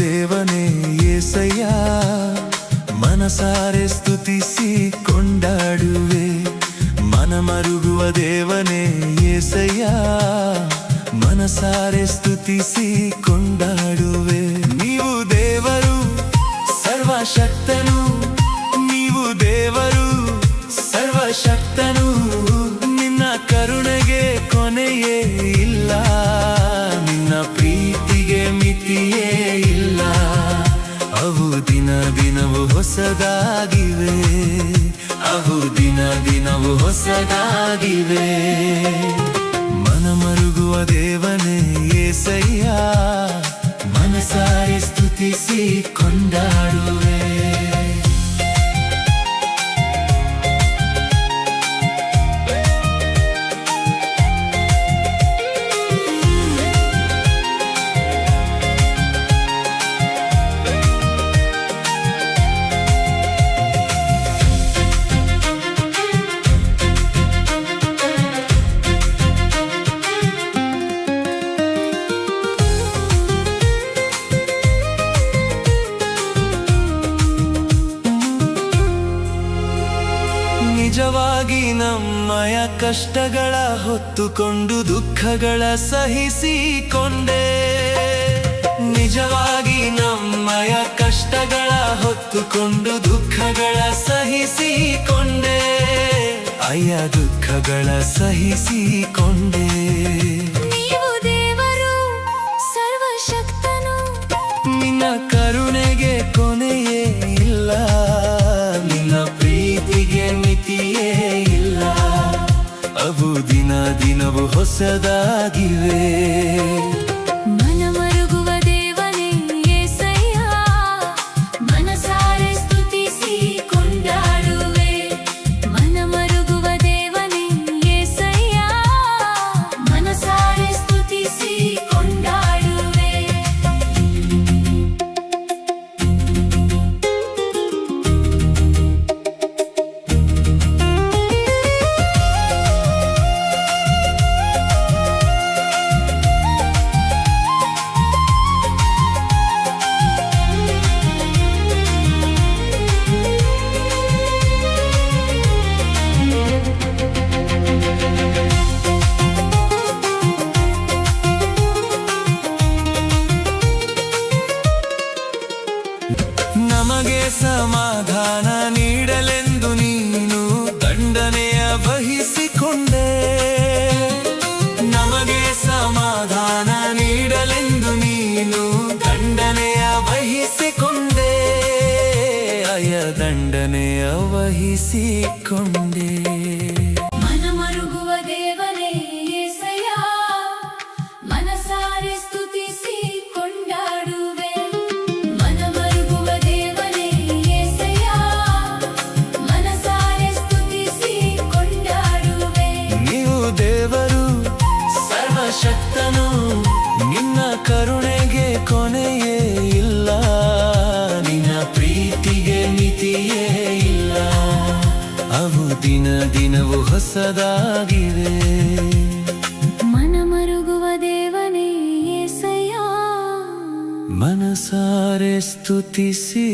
ದೇವನೇ యేసయ్య ಮನಸಾರೆ ಸ್ತುತಿಸಿ ಕೊಂಡಾಡುವೆ ಮನಮರುಗುವ ದೇವನೇ యేసయ్య ಮನಸಾರೆ ಸ್ತುತಿಸಿ ಕೊಂಡಾಡುವೆ ನೀವು ದೇವರು ಸರ್ವಶಕ್ತನು ನೀವು ದೇವರು ಸರ್ವಶಕ್ತನು ನಿನ್ನ ಕರುಣೆಗೆ ಕೊನೆಯೇ ಇಲ್ಲ ನಿನ್ನ ಪ್ರೀತಿಗೆ ಮಿತಿಯೇ ಇಲ್ಲ ಅವು ದಿನ ದಿನವೂ ಹೊಸದಾಗಿವೆ ಅವು ದಿನ ದಿನವೂ ಹೊಸದಾಗಿವೆ ಮನಮರುಗುವ ದೇವನೇ యేసయ్య ಮನಸಾರೆ ಸ್ತುತಿಸಿ ಕೊಂಡಾಡುವೆ ನಿಜವಾಗಿ ನಮ್ಮಯ ಕಷ್ಟಗಳ ಹೊತ್ತುಕೊಂಡು ದುಃಖಗಳ ಸಹಿಸಿಕೊಂಡೆ ನಿಜವಾಗಿ ನಮ್ಮಯ ಕಷ್ಟಗಳ ಹೊತ್ತುಕೊಂಡು ದುಃಖಗಳ ಸಹಿಸಿಕೊಂಡೆ ಅಯ್ಯ ದುಃಖಗಳ ಸಹಿಸಿಕೊಂಡೆ ನೀವು ದೇವರು ಸರ್ವಶಕ್ತನು ನಿನ್ನ ಕರುಣೆಗೆ ಕೊನೆಯೇ ಇಲ್ಲ ನಿನ್ನ ಪ್ರೀತಿಗೆ ಮಿತಿಯೇ ಇಲ್ಲ ಅವು ದಿನ ದಿನವೂ ಹೊಸದಾಗಿವೆ ಮನಮರುಗುವ ದೇವನೇ యేసయ్య ಮನಸಾರೆ ಸ್ತುತಿಸಿ ಕೊಂಡಾಡುವೆ ಮನಮರುಗುವ ದೇವನೇ యేసయ్య ಮನಸಾರೆ ಸ್ತುತಿಸಿ ಕೊಂಡಾಡುವೆ ನಮಗೆ ಸಮಾಧಾನ ನೀಡಲೆಂದು ನೀನು ದಂಡನೆಯ ವಹಿಸಿಕೊಂಡೆ ನಮಗೆ ಸಮಾಧಾನ ನೀಡಲೆಂದು ನೀನು ದಂಡನೆಯ ವಹಿಸಿಕೊಂಡೆ ಅಯ ದಂಡನೆಯ ವಹಿಸಿಕೊಂಡೆ ಮನಮರುಗುವ ದೇವನೇ యేసయ్య ಮನಸಾರೆ ಸ್ತುತಿಸಿ ಕೊಂಡಾಡುವೆ ಮನಮರುಗುವ ದೇವನೇ యేసయ్య ಮನಸಾರೆ ಸ್ತುತಿಸಿ ಕೊಂಡಾಡುವೆ ನೀವು ದೇವರು ಸರ್ವಶಕ್ತನು ನಿನ್ನ ಕರುಣೆಗೆ ಕೊನೆಯೇ ಇಲ್ಲ ನಿನ್ನ ಪ್ರೀತಿಗೆ ಮಿತಿಯೇ ಇಲ್ಲ ಅವು ದಿನ ದಿನವೂ ಹೊಸದಾಗಿವೆ ಮನಮರುಗುವ ದೇವನೇ యేసయ్య ಮನಸಾರೆ ಸ್ತುತಿಸಿ